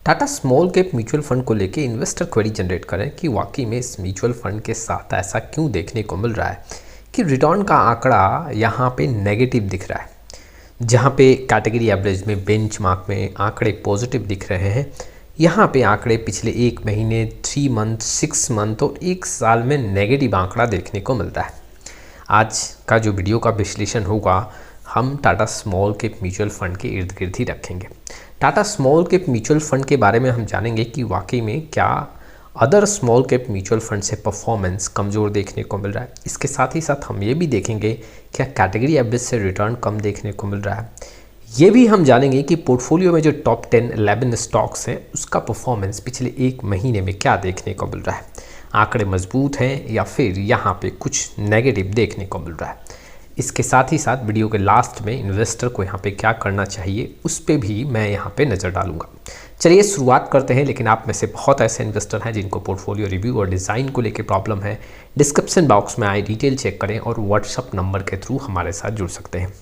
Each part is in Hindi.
Tata small cap mutual fund को लेके इन्वेस्टर क्वेरी जनरेट करें कि वाकई में इस म्यूचुअल फंड के साथ ऐसा क्यों देखने को मिल रहा है कि रिटर्न का आंकड़ा यहाँ पे नेगेटिव दिख रहा है, जहाँ पे कैटेगरी एवरेज में बेंचमार्क में आंकड़े पॉजिटिव दिख रहे हैं। यहाँ पे आंकड़े पिछले एक महीने 3 मंथ 6 मंथ और 1 साल में नेगेटिव आंकड़ा देखने को मिलता है। आज का जो वीडियो का विश्लेषण होगा हम Tata small cap mutual fund के इर्द गिर्द ही रखेंगे। Tata small cap mutual fund के बारे में हम जानेंगे कि वाकई में क्या other small cap mutual fund से परफॉर्मेंस कमज़ोर देखने को मिल रहा है। इसके साथ ही साथ हम ये भी देखेंगे क्या कैटेगरी एवरेज से रिटर्न कम देखने को मिल रहा है। ये भी हम जानेंगे कि पोर्टफोलियो में जो टॉप 10-11 स्टॉक्स हैं उसका परफॉर्मेंस पिछले एक महीने में क्या देखने को मिल रहा है। आंकड़े मजबूत हैं या फिर यहाँ पे कुछ नेगेटिव देखने को मिल रहा है। इसके साथ ही साथ वीडियो के लास्ट में इन्वेस्टर को यहाँ पे क्या करना चाहिए उस पर भी मैं यहाँ पे नज़र डालूंगा। चलिए शुरुआत करते हैं। लेकिन आप में से बहुत ऐसे इन्वेस्टर हैं जिनको पोर्टफोलियो रिव्यू और डिज़ाइन को लेकर प्रॉब्लम है। डिस्क्रिप्शन बॉक्स में आए डिटेल चेक करें और व्हाट्सअप नंबर के थ्रू हमारे साथ जुड़ सकते हैं।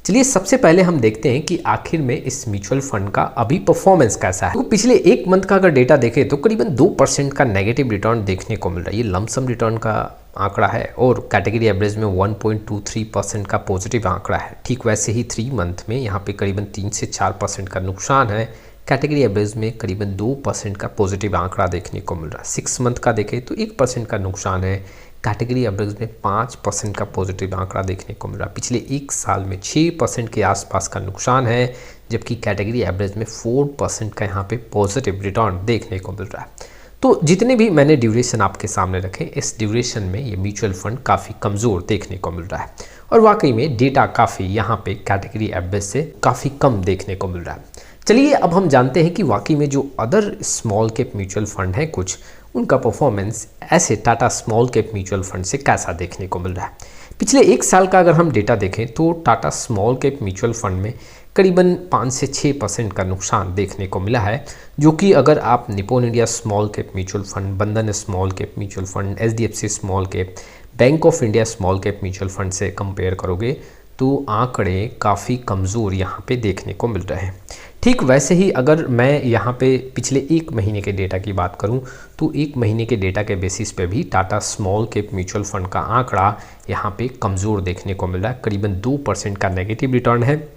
चलिए सबसे पहले हम देखते हैं कि आखिर में इस म्यूचुअल फंड का अभी परफॉर्मेंस कैसा है। तो पिछले एक मंथ का अगर डेटा देखें तो करीबन 2% का नेगेटिव रिटर्न देखने को मिल रहा है। ये लमसम रिटर्न का आंकड़ा है और कैटेगरी एवरेज में 1.23% का पॉजिटिव आंकड़ा है। ठीक वैसे ही 3 मंथ में यहाँ पे करीबन 3 से 4% का नुकसान है। कैटेगरी एवरेज में करीबन 2% का पॉजिटिव आंकड़ा देखने को मिल रहा है। 6 मंथ का देखें तो 1% का नुकसान है। कैटेगरी एवरेज में 5% का पॉजिटिव आंकड़ा देखने को मिल रहा है। पिछले 1 साल में 6% के आसपास का नुकसान है, जबकि कैटेगरी एवरेज में 4% का यहाँ पे पॉजिटिव रिटर्न देखने को मिल रहा है। तो जितने भी मैंने ड्यूरेशन आपके सामने रखे, इस ड्यूरेशन में ये म्यूचुअल फंड काफ़ी कमज़ोर देखने को मिल रहा है और वाकई में डेटा काफ़ी यहाँ पे कैटेगरी एवरेज से काफ़ी कम देखने को मिल रहा है। चलिए अब हम जानते हैं कि वाकई में जो other small cap mutual fund है कुछ, उनका परफॉर्मेंस ऐसे Tata small cap mutual fund से कैसा देखने को मिल रहा है। पिछले 1 साल का अगर हम डेटा देखें तो Tata small cap mutual fund में करीबन 5 से 6% का नुकसान देखने को मिला है, जो कि अगर आप Nippon India small cap mutual fund, Bandhan small cap mutual fund, HDFC small cap, Bank of India small cap mutual fund से कंपेयर करोगे तो आंकड़े काफ़ी कमज़ोर यहाँ पे देखने को मिल रहे हैं। ठीक वैसे ही अगर मैं यहाँ पे पिछले 1 महीने के डेटा की बात करूँ तो 1 महीने के डेटा के बेसिस पे भी Tata small cap mutual fund का आंकड़ा यहाँ पे कमज़ोर देखने को मिल रहा है। करीबन 2% का नेगेटिव रिटर्न है,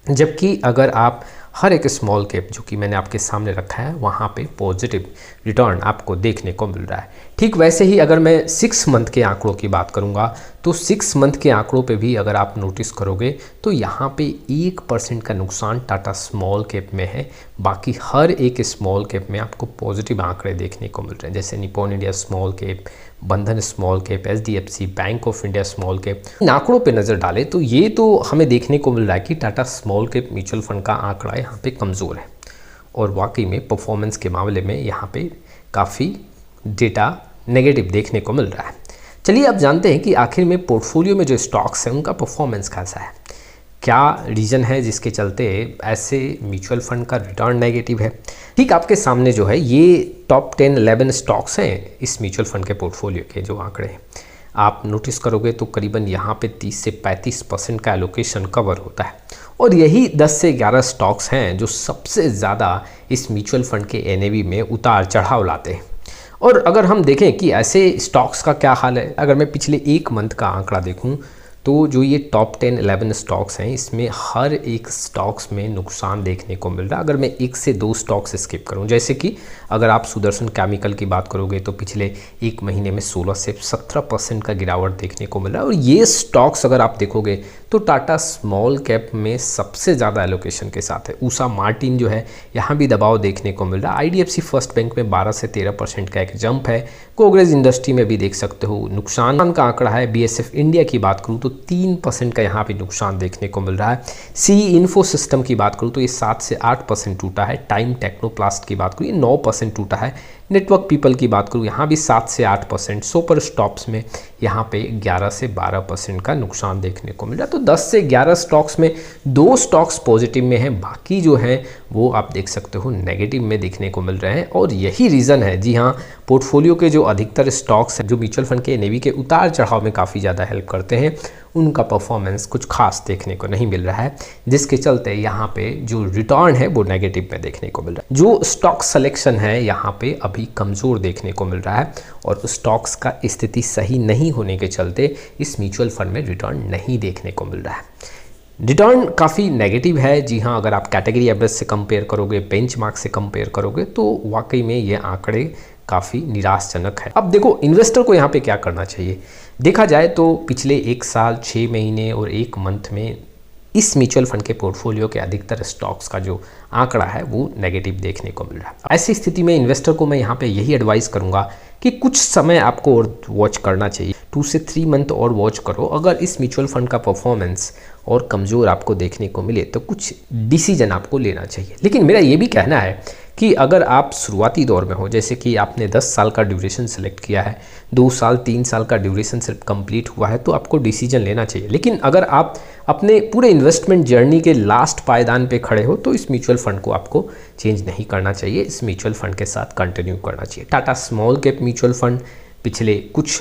जबकि अगर आप हर एक स्मॉल कैप जो कि मैंने आपके सामने रखा है वहाँ पे पॉजिटिव रिटर्न आपको देखने को मिल रहा है। ठीक वैसे ही अगर मैं 6 मंथ के आंकड़ों की बात करूँगा तो 6 मंथ के आंकड़ों पे भी अगर आप नोटिस करोगे तो यहाँ पे 1% का नुकसान टाटा स्मॉल कैप में है। बाकी हर एक स्मॉल कैप में आपको पॉजिटिव आंकड़े देखने को मिल रहे हैं, जैसे Nippon India small cap, Bandhan small cap, HDFC, Bank of India small cap. इन आंकड़ों पे नज़र डालें तो ये तो हमें देखने को मिल रहा है कि Tata small cap mutual fund का आंकड़ा यहाँ पे कमज़ोर है और वाकई में परफॉर्मेंस के मामले में यहाँ पे काफ़ी डेटा नेगेटिव देखने को मिल रहा है। चलिए अब जानते हैं कि आखिर में पोर्टफोलियो में जो स्टॉक्स हैं उनका परफॉर्मेंस कैसा है, क्या रीज़न है जिसके चलते ऐसे म्यूचुअल फंड का रिटर्न नेगेटिव है। ठीक आपके सामने जो है ये टॉप 10-11 स्टॉक्स हैं इस म्यूचुअल फंड के पोर्टफोलियो के जो आंकड़े हैं। आप नोटिस करोगे तो करीबन यहाँ पे 30 से 35% का एलोकेशन कवर होता है और यही 10 से 11 स्टॉक्स हैं जो सबसे ज़्यादा इस म्यूचुअल फंड के एनएवी में उतार चढ़ाव लाते हैं। और अगर हम देखें कि ऐसे स्टॉक्स का क्या हाल है, अगर मैं पिछले 1 मंथ का आंकड़ा देखूं तो जो ये टॉप 10-11 स्टॉक्स हैं इसमें हर एक स्टॉक्स में नुकसान देखने को मिल रहा है। अगर मैं 1 से 2 स्टॉक्स स्किप करूं, जैसे कि अगर आप सुदर्शन केमिकल की बात करोगे तो पिछले 1 महीने में 16 से 17% का गिरावट देखने को मिल रहा है। और ये स्टॉक्स अगर आप देखोगे तो टाटा स्मॉल कैप में सबसे ज़्यादा एलोकेशन के साथ है। ऊषा मार्टिन जो है यहाँ भी दबाव देखने को मिल रहा है। आईडीएफसी फर्स्ट बैंक में 12 से 13% का एक जंप है। गोदरेज इंडस्ट्री में भी देख सकते हो नुकसान का आंकड़ा है। बीएसएफ इंडिया की बात करूँ तो 3% का यहाँ पे नुकसान देखने को मिल रहा है। सी इन्फो सिस्टम की बात करूँ तो ये 7 से 8% टूटा है। टाइम टेक्नोप्लास्ट की बात करूँ ये 9% टूटा है। नेटवर्क पीपल की बात करूँ यहाँ भी 7 से 8%। सुपर स्टॉक्स में यहाँ पे 11 से 12% का नुकसान देखने को मिल रहा है। तो 10 से 11 स्टॉक्स में 2 स्टॉक्स पॉजिटिव में हैं, बाकी जो है वो आप देख सकते हो नेगेटिव में देखने को मिल रहे हैं। और यही रीज़न है, जी हाँ, पोर्टफोलियो के जो अधिकतर स्टॉक्स हैं जो म्यूचुअल फंड के एनएवी के उतार चढ़ाव में काफ़ी ज़्यादा हेल्प करते हैं उनका परफॉर्मेंस कुछ खास देखने को नहीं मिल रहा है, जिसके चलते यहाँ पे जो रिटर्न है वो नेगेटिव में देखने को मिल रहा है। जो स्टॉक सिलेक्शन है यहाँ पे अभी कमज़ोर देखने को मिल रहा है और स्टॉक्स का स्थिति सही नहीं होने के चलते इस म्यूचुअल फंड में रिटर्न नहीं देखने को मिल रहा है। रिटर्न काफ़ी नेगेटिव है। जी हाँ, अगर आप कैटेगरी एवरेज से कंपेयर करोगे, बेंचमार्क से कंपेयर करोगे तो वाकई में ये आंकड़े काफ़ी निराशजनक है। अब देखो इन्वेस्टर को यहाँ पे क्या करना चाहिए। देखा जाए तो पिछले 1 साल 6 महीने और 1 मंथ में इस म्यूचुअल फंड के पोर्टफोलियो के अधिकतर स्टॉक्स का जो आंकड़ा है वो नेगेटिव देखने को मिल रहा है। ऐसी स्थिति में इन्वेस्टर को मैं यहाँ पे यही एडवाइस करूँगा कि कुछ समय आपको और वॉच करना चाहिए, 2 से 3 मंथ और वॉच करो। अगर इस म्यूचुअल फंड का परफॉर्मेंस और कमज़ोर आपको देखने को मिले तो कुछ डिसीजन आपको लेना चाहिए। लेकिन मेरा ये भी कहना है कि अगर आप शुरुआती दौर में हो, जैसे कि आपने 10 साल का ड्यूरेशन सेलेक्ट किया है, 2 साल 3 साल का ड्यूरेशन सिर्फ कंप्लीट हुआ है, तो आपको डिसीजन लेना चाहिए। लेकिन अगर आप अपने पूरे इन्वेस्टमेंट जर्नी के लास्ट पायदान पे खड़े हो तो इस म्यूचुअल फंड को आपको चेंज नहीं करना चाहिए, इस म्यूचुअल फंड के साथ कंटिन्यू करना चाहिए। Tata small cap mutual fund पिछले कुछ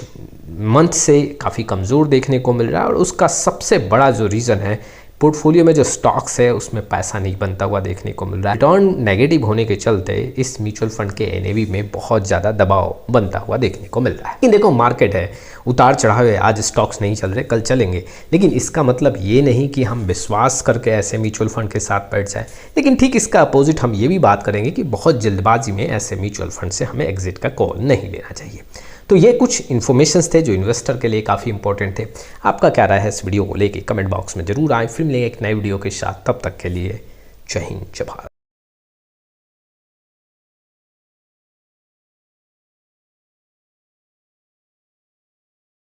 मंथ से काफ़ी कमज़ोर देखने को मिल रहा है और उसका सबसे बड़ा जो रीज़न है, पोर्टफोलियो में जो स्टॉक्स है उसमें पैसा नहीं बनता हुआ देखने को मिल रहा है। रिटर्न नेगेटिव होने के चलते इस म्यूचुअल फंड के एनएवी में बहुत ज़्यादा दबाव बनता हुआ देखने को मिल रहा है। लेकिन देखो मार्केट है, उतार चढ़ाव है, आज स्टॉक्स नहीं चल रहे, कल चलेंगे, लेकिन इसका मतलब ये नहीं कि हम विश्वास करके ऐसे म्यूचुअल फंड के साथ बैठ जाए। लेकिन ठीक इसका अपोजिट हम ये भी बात करेंगे कि बहुत जल्दबाजी में ऐसे म्यूचुअल फंड से हमें एग्जिट का कॉल नहीं लेना चाहिए। तो ये कुछ इन्फॉर्मेशंस थे जो इन्वेस्टर के लिए काफ़ी इंपॉर्टेंट थे। आपका क्या राय है इस वीडियो को लेके कमेंट बॉक्स में जरूर आए। फिर मिलेंगे एक नई वीडियो के साथ, तब तक के लिए जय हिंद जय भारत।